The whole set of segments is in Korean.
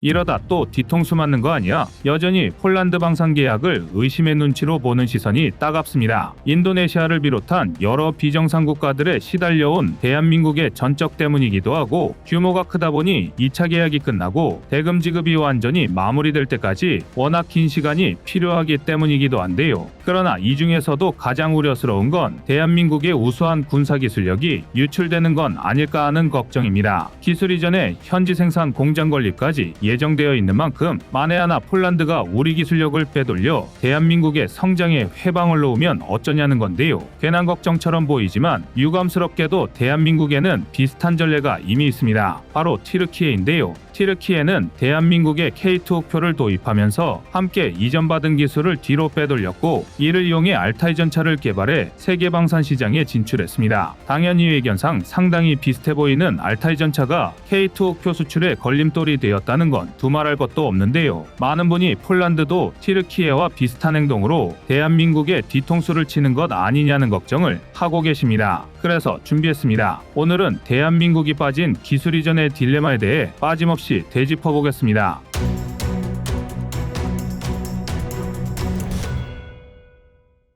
이러다 또 뒤통수 맞는 거 아니야? 여전히 폴란드 방산 계약을 의심의 눈치로 보는 시선이 따갑습니다. 인도네시아를 비롯한 여러 비정상 국가들에 시달려온 대한민국의 전적 때문이기도 하고, 규모가 크다 보니 2차 계약이 끝나고 대금 지급이 완전히 마무리될 때까지 워낙 긴 시간이 필요하기 때문이기도 한데요. 그러나 이 중에서도 가장 우려스러운 건 대한민국의 우수한 군사 기술력이 유출되는 건 아닐까 하는 걱정입니다. 기술 이전에 현지 생산 공장 건립까지 예정되어 있는 만큼 만에 하나 폴란드가 우리 기술력을 빼돌려 대한민국의 성장에 회방을 놓으면 어쩌냐는 건데요. 괜한 걱정처럼 보이지만 유감스럽게도 대한민국에는 비슷한 전례가 이미 있습니다. 바로 튀르키예인데요. 튀르키예는 대한민국에 K2 옥표를 도입하면서 함께 이전받은 기술을 뒤로 빼돌렸고, 이를 이용해 알타이 전차를 개발해 세계 방산 시장에 진출했습니다. 당연히 외견상 상당히 비슷해 보이는 알타이 전차가 K2 옥표 수출에 걸림돌이 되었다는 건 두말할 것도 없는데요. 많은 분이 폴란드도 튀르키예와 비슷한 행동으로 대한민국에 뒤통수를 치는 것 아니냐는 걱정을 하고 계십니다. 그래서 준비했습니다. 오늘은 대한민국이 빠진 기술 이전의 딜레마에 대해 빠짐없이 되짚어보겠습니다.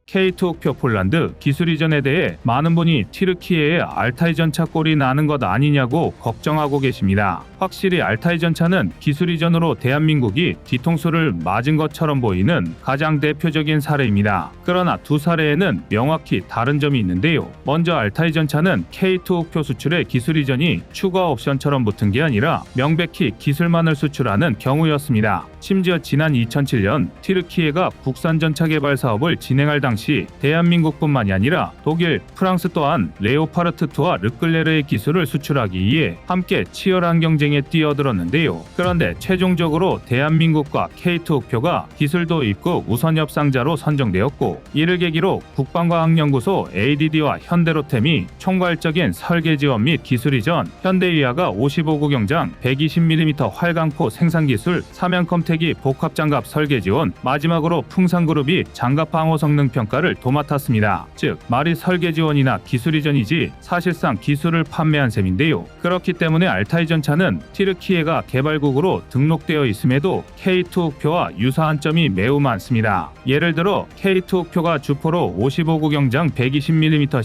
K2 옥표 폴란드 기술 이전에 대해 많은 분이 튀르키예의 알타이 전차 꼴이 나는 것 아니냐고 걱정하고 계십니다. 확실히 알타이 전차는 기술 이전으로 대한민국이 뒤통수를 맞은 것처럼 보이는 가장 대표적인 사례입니다. 그러나 두 사례에는 명확히 다른 점이 있는데요. 먼저 알타이 전차는 K2 옥표 수출의 기술 이전이 추가 옵션처럼 붙은 게 아니라 명백히 기술만을 수출하는 경우였습니다. 심지어 지난 2007년 튀르키예가 국산 전차 개발 사업을 진행할 당시 대한민국뿐만이 아니라 독일, 프랑스 또한 레오파르트2와 르클레르의 기술을 수출하기 위해 함께 치열한 경쟁에 뛰어들었는데요. 그런데 최종적으로 대한민국과 K2 옥표가 기술 도입국 우선 협상자로 선정되었고, 이를 계기로 국방과학연구소 ADD와 현대로템이 총괄적인 설계 지원 및 기술 이전, 현대위아가 55구 경장 120mm 활강포 생산 기술, 삼양컴택이 복합장갑 설계 지원, 마지막으로 풍산그룹이 장갑 방호 성능 평가를 도맡았습니다. 즉 말이 설계 지원이나 기술 이전이지 사실상 기술을 판매한 셈인데요. 그렇기 때문에 알타이 전차는 튀르키예가 개발국으로 등록되어 있음에도 K2 옥표와 유사한 점이 매우 많습니다. 예를 들어 K2 옥표가 주포로 55구 경장 120mm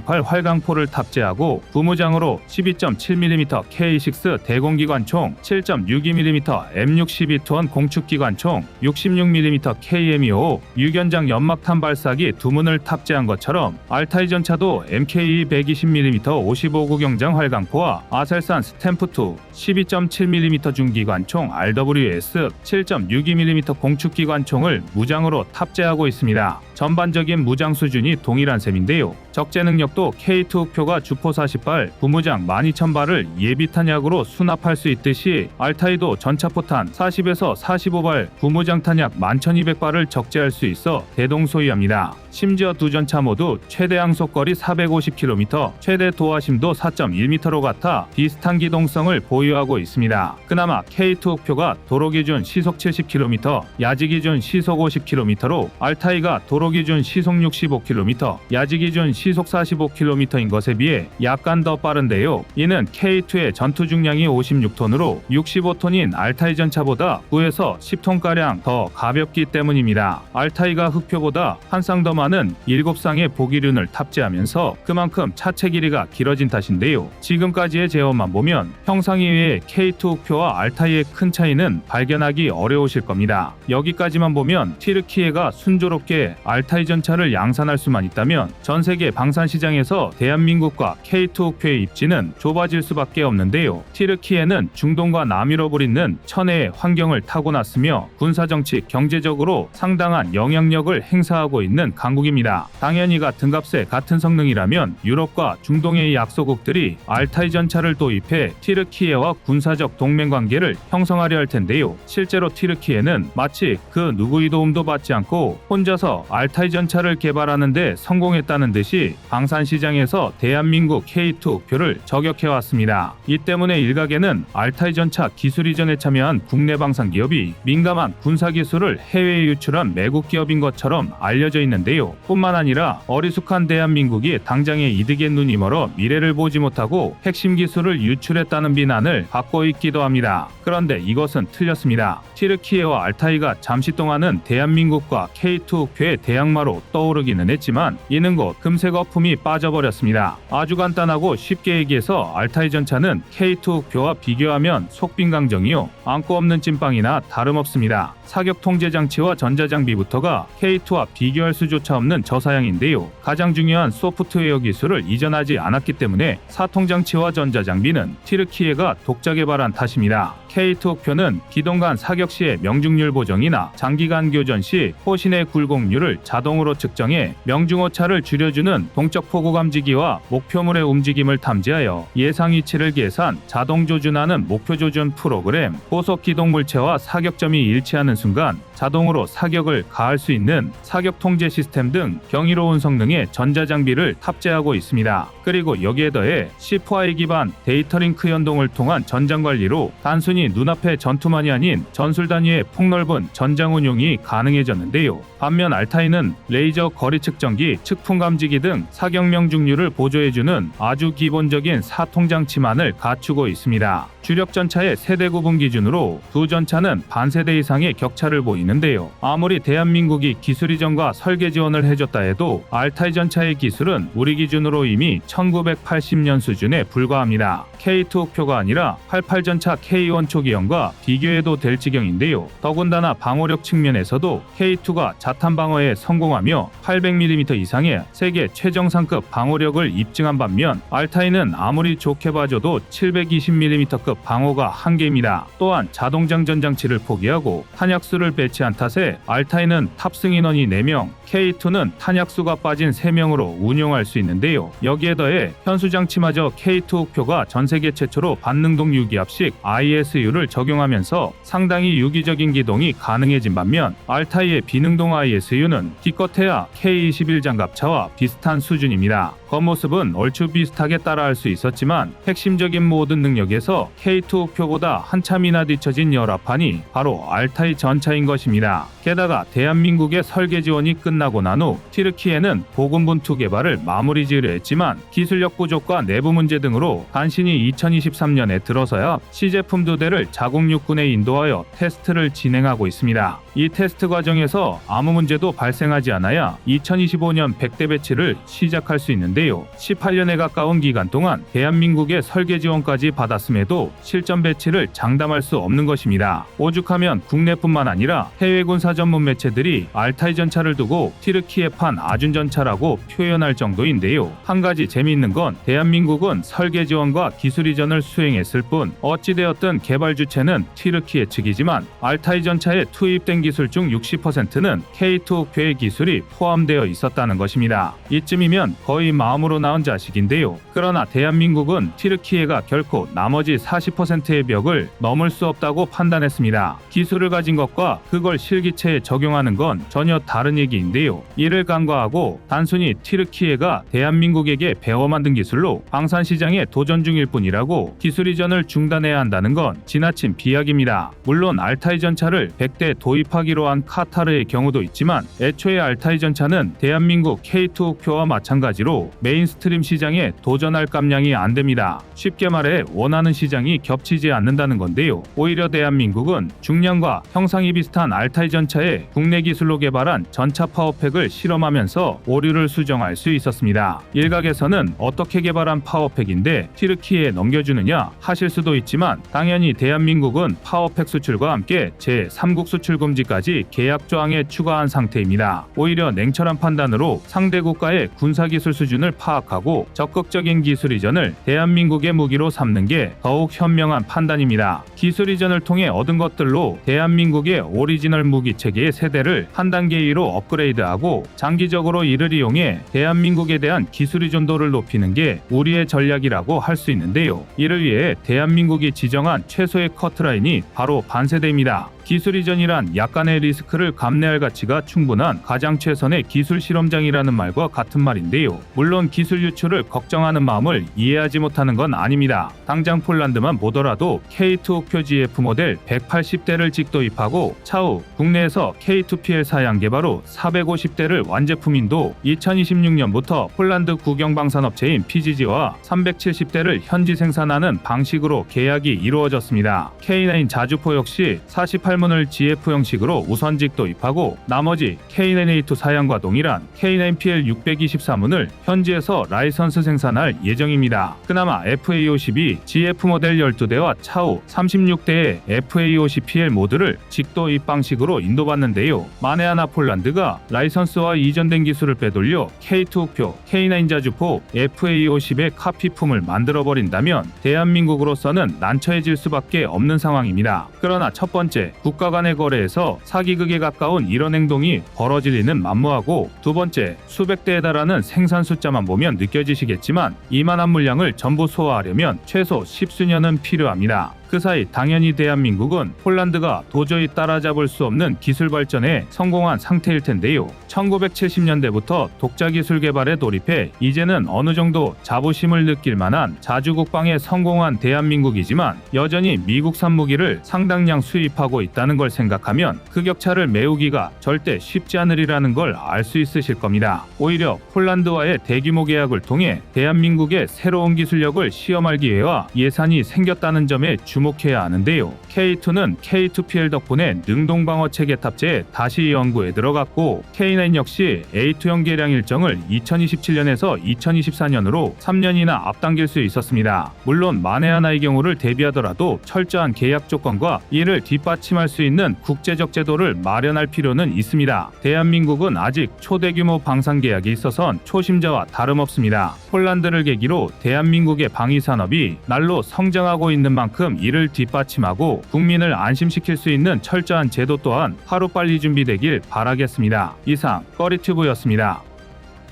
CN08 활강포를 탑재하고 부무장으로 12.7mm K6 대공기관총, 7.62mm M62 공축기관총, 66mm KM25 유견장 연막탄 발사기 두 문을 탑재한 것처럼 알타이 전차도 MKE 120mm 55구 경장 활강포와 아셀산 스탬프2 12.7mm 중기관총 RWS 7.62mm 공축기관총을 무장으로 탑재하고 있습니다. 전반적인 무장 수준이 동일한 셈인데요. 적재 능력도 K2 옥표가 주포 40발, 부무장 12,000발을 예비탄약으로 수납할 수 있듯이 알타이도 전차포탄 40에서 45발, 부무장 탄약 11,200발을 적재할 수 있어 대동소이합니다. 심지어 두 전차 모두 최대 항속거리 450km, 최대 도하심도 4.1m로 같아 비슷한 기동성을 보유하고 있습니다. 그나마 K2 옥표가 도로기준 시속 70km, 야지기준 시속 50km로 알타이가 도로기준 시속 65km, 야지기준 시속 45km인 것에 비해 약간 더 빠른데요. 이는 K2의 전투 중량이 56톤으로 65톤인 알타이 전차보다 9에서 10톤가량 더 가볍기 때문입니다. 알타이가 흑표보다 한 쌍 더 많은 7쌍의 보기륜을 탑재하면서 그만큼 차체 길이가 길어진 탓인데요. 지금까지의 제어만 보면 형상 이외의 K2 옥표와 알타이의 큰 차이는 발견하기 어려우실 겁니다. 여기까지만 보면 튀르키예가 순조롭게 알타이 전차를 양산할 수만 있다면 전 세계 방산 시장에서 대한민국과 K2 옥표의 입지는 좁아질 수밖에 없는데요. 튀르키예는 중동과 남유럽을 잇는 천혜의 환경을 타고났으며 군사정치, 경제적으로 상당한 영향력을 행사하고 있는 강국입니다. 당연히 같은 값에 같은 성능이라면 유럽과 중동의 약소국들이 알타이 전차를 도입해 튀르키예와 군사적 동맹관계를 형성하려 할 텐데요. 실제로 튀르키예는 마치 그 누구의 도움도 받지 않고 혼자서 알타이 전차를 개발하는 데 성공했다는 듯이 지금까지 방산시장에서 대한민국 K2 옥표를 저격해왔습니다. 이 때문에 일각에는 알타이 전차 기술 이전에 참여한 국내 방산 기업이 민감한 군사 기술을 해외에 유출한 매국 기업인 것처럼 알려져 있는데요. 뿐만 아니라 어리숙한 대한민국이 당장의 이득에 눈이 멀어 미래를 보지 못하고 핵심 기술을 유출했다는 비난을 받고 있기도 합니다. 그런데 이것은 틀렸습니다. 튀르키예와 알타이가 잠시 동안은 대한민국과 K2 옥표의 대항마로 떠오르기는 했지만 이는 곧 금세 거품이 빠져버렸습니다. 아주 간단하고 쉽게 얘기해서 알타이 전차는 K2 옥표와 비교하면 속빈강정이요, 안고 없는 찐빵이나 다름없습니다. 사격 통제 장치와 전자장비부터가 K2와 비교할 수조차 없는 저사양인데요. 가장 중요한 소프트웨어 기술을 이전하지 않았기 때문에 사통장치와 전자장비는 튀르키예가 독자 개발한 탓입니다. K2 옥표는 기동간 사격 시의 명중률 보정이나 장기간 교전 시 포신의 굴곡률을 자동으로 측정해 명중오차를 줄여주는 동적 포구 감지기와 목표물의 움직임을 탐지하여 예상 위치를 계산, 자동 조준하는 목표 조준 프로그램, 고속 기동 물체와 사격점이 일치하는 순간 자동으로 사격을 가할 수 있는 사격 통제 시스템 등 경이로운 성능의 전자장비를 탑재하고 있습니다. 그리고 여기에 더해 C4I 기반 데이터 링크 연동을 통한 전장 관리로 단순히 눈앞의 전투만이 아닌 전술 단위의 폭넓은 전장 운용이 가능해졌는데요. 반면 알타이는 레이저 거리 측정기, 측풍 감지기 등 사격 명중률을 보조해주는 아주 기본적인 사통장치만을 갖추고 있습니다. 주력 전차의 세대 구분 기준으로 두 전차는 반세대 이상의 격차를 보이는데요. 아무리 대한민국이 기술 이전과 설계 지원을 해줬다 해도 알타이 전차의 기술은 우리 기준으로 이미 1980년 수준에 불과합니다. K2 옥표가 아니라 88 전차 K1 초기형과 비교해도 될 지경인데요. 더군다나 방어력 측면에서도 K2가 자탄 방어에 성공하며 800mm 이상의 세계 최정상급 방어력을 입증한 반면 알타이는 아무리 좋게 봐줘도 720mm급 방어가 한계입니다. 또한 자동장전 장치를 포기하고 탄약수를 배치한 탓에 알타이는 탑승 인원이 4명, K2는 탄약수가 빠진 3명으로 운용할 수 있는데요. 여기에 더해 현수장치마저 K2 옥표가 전세계 최초로 반능동 유기압식 ISU를 적용하면서 상당히 유기적인 기동이 가능해진 반면 알타이의 비능동 ISU는 기껏해야 K21 장갑차와 비슷한 수준입니다. 겉모습은 얼추 비슷하게 따라할 수 있었지만 핵심적인 모든 능력에서 K2 옥표보다 한참이나 뒤처진 열화판이 바로 알타이 전차인 것입니다. 게다가 대한민국의 설계 지원이 끝나고 난 후 튀르키예는 고군분투 개발을 마무리 지으려 했지만 기술력 부족과 내부 문제 등으로 간신히 2023년에 들어서야 시제품 2대를 자국 육군에 인도하여 테스트를 진행하고 있습니다. 이 테스트 과정에서 아무 문제도 발생하지 않아야 2025년 100대 배치를 시작할 수 있는데요. 18년에 가까운 기간 동안 대한민국의 설계 지원까지 받았음에도 실전 배치를 장담할 수 없는 것입니다. 오죽하면 국내뿐만 아니라 해외 군사 전문 매체들이 알타이 전차를 두고 튀르키예판 아준 전차라고 표현할 정도인데요. 한 가지 재미있는 건 대한민국은 설계 지원과 기술 이전을 수행했을 뿐 어찌되었든 개발 주체는 튀르키예 측이지만 알타이 전차에 투입된 기술 중 60%는 K2 옥표의 기술이 포함되어 있었다는 것입니다. 이쯤이면 거의 마음으로 낳은 자식인데요. 그러나 대한민국은 튀르키예가 결코 나머지 40%의 벽을 넘을 수 없다고 판단했습니다. 기술을 가진 것과 그걸 실기체에 적용하는 건 전혀 다른 얘기인데요. 이를 간과하고 단순히 튀르키예가 대한민국에게 배워 만든 기술로 방산시장에 도전 중일 뿐이라고 기술 이전을 중단해야 한다는 건 지나친 비약입니다. 물론 알타이 전차를 100대 도입하기로 한 카타르의 경우도 있지만 애초에 알타이 전차는 대한민국 K2 옥표와 마찬가지로 메인스트림 시장에 도전할 감량이 안 됩니다. 쉽게 말해 원하는 시장이 겹치지 않는다는 건데요. 오히려 대한민국은 중량과 형상이 비슷한 알타이 전차에 국내 기술로 개발한 전차 파워팩을 실험하면서 오류를 수정할 수 있었습니다. 일각에서는 어떻게 개발한 파워팩인데 튀르키예에 넘겨주느냐 하실 수도 있지만 당연히 대한민국은 파워팩 수출과 함께 제3국 수출 금지까지 계약 조항에 추가한 상태입니다. 오히려 냉철한 판단으로 상대 국가의 군사기술 수준을 파악하고 적극적인 기술 이전을 대한민국의 무기로 삼는 게 더욱 현명한 판단입니다. 기술 이전을 통해 얻은 것들로 대한민국의 오리지널 무기 체계의 세대를 한 단계 위로 업그레이드하고 장기적으로 이를 이용해 대한민국에 대한 기술 의존도를 높이는 게 우리의 전략이라고 할 수 있는데요. 이를 위해 대한민국이 지정한 최소의 커트라인이 바로 반세대입니다. 기술 이전이란 약간의 리스크를 감내할 가치가 충분한 가장 최선의 기술 실험장이라는 말과 같은 말인데요. 물론 물론 기술 유출을 걱정하는 마음을 이해하지 못하는 건 아닙니다. 당장 폴란드만 보더라도 K2 표GF 모델 180대를 직도입하고 차후 국내에서 K2PL 사양 개발 후 450대를 완제품인도 2026년부터 폴란드 국영방산업체인 PGG와 370대를 현지 생산하는 방식으로 계약이 이루어졌습니다. K9 자주포 역시 48문을 GF 형식으로 우선 직도입하고 나머지 K9A2 사양과 동일한 K9PL 624문을 현지에서 라이선스 생산할 예정입니다. 그나마 FA50이 GF 모델 12대와 차후 36대의 FA50PL 모드를 직도입 방식으로 인도받는데요. 만에 하나 폴란드가 라이선스와 이전된 기술을 빼돌려 K2 흑표, K9 자주포, FA50의 카피품을 만들어버린다면 대한민국으로서는 난처해질 수밖에 없는 상황입니다. 그러나 첫 번째, 국가 간의 거래에서 사기극에 가까운 이런 행동이 벌어질 리는 만무하고, 두 번째, 수백 대에 달하는 생산 숫자만 보면 느껴지시겠지만 이만한 물량을 전부 소화하려면 최소 10수년은 필요합니다. 그 사이 당연히 대한민국은 폴란드가 도저히 따라잡을 수 없는 기술 발전에 성공한 상태일 텐데요. 1970년대부터 독자 기술 개발에 돌입해 이제는 어느 정도 자부심을 느낄 만한 자주 국방에 성공한 대한민국이지만 여전히 미국산 무기를 상당량 수입하고 있다는 걸 생각하면 그 격차를 메우기가 절대 쉽지 않으리라는 걸 알 수 있으실 겁니다. 오히려 폴란드와의 대규모 계약을 통해 대한민국의 새로운 기술력을 시험할 기회와 예산이 생겼다는 점에 주목해야 하는데요. K2는 K2PL 덕분에 능동방어 체계 탑재에 다시 연구에 들어갔고, K9 역시 A2형 개량 일정을 2027년에서 2024년으로 3년이나 앞당길 수 있었습니다. 물론 만에 하나의 경우를 대비하더라도 철저한 계약 조건과 이를 뒷받침할 수 있는 국제적 제도를 마련할 필요는 있습니다. 대한민국은 아직 초대규모 방산 계약이 있어선 초심자와 다름없습니다. 폴란드를 계기로 대한민국의 방위 산업이 날로 성장하고 있는 만큼 이를 뒷받침하고 국민을 안심시킬 수 있는 철저한 제도 또한 하루빨리 준비되길 바라겠습니다. 이상 꺼리튜브였습니다.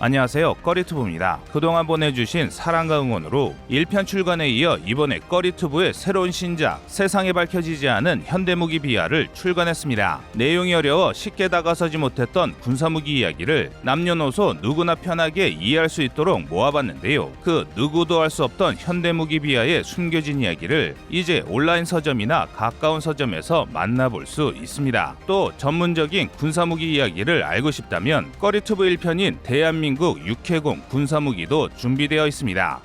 안녕하세요, 꺼리튜브입니다. 그동안 보내주신 사랑과 응원으로 1편 출간에 이어 이번에 꺼리튜브의 새로운 신작 세상에 밝혀지지 않은 현대무기 비하를 출간했습니다. 내용이 어려워 쉽게 다가서지 못했던 군사무기 이야기를 남녀노소 누구나 편하게 이해할 수 있도록 모아봤는데요. 그 누구도 알 수 없던 현대무기 비하의 숨겨진 이야기를 이제 온라인 서점이나 가까운 서점에서 만나볼 수 있습니다. 또 전문적인 군사무기 이야기를 알고 싶다면 꺼리튜브 1편인 대한민국 6회공 군사무기도 준비되어 있습니다.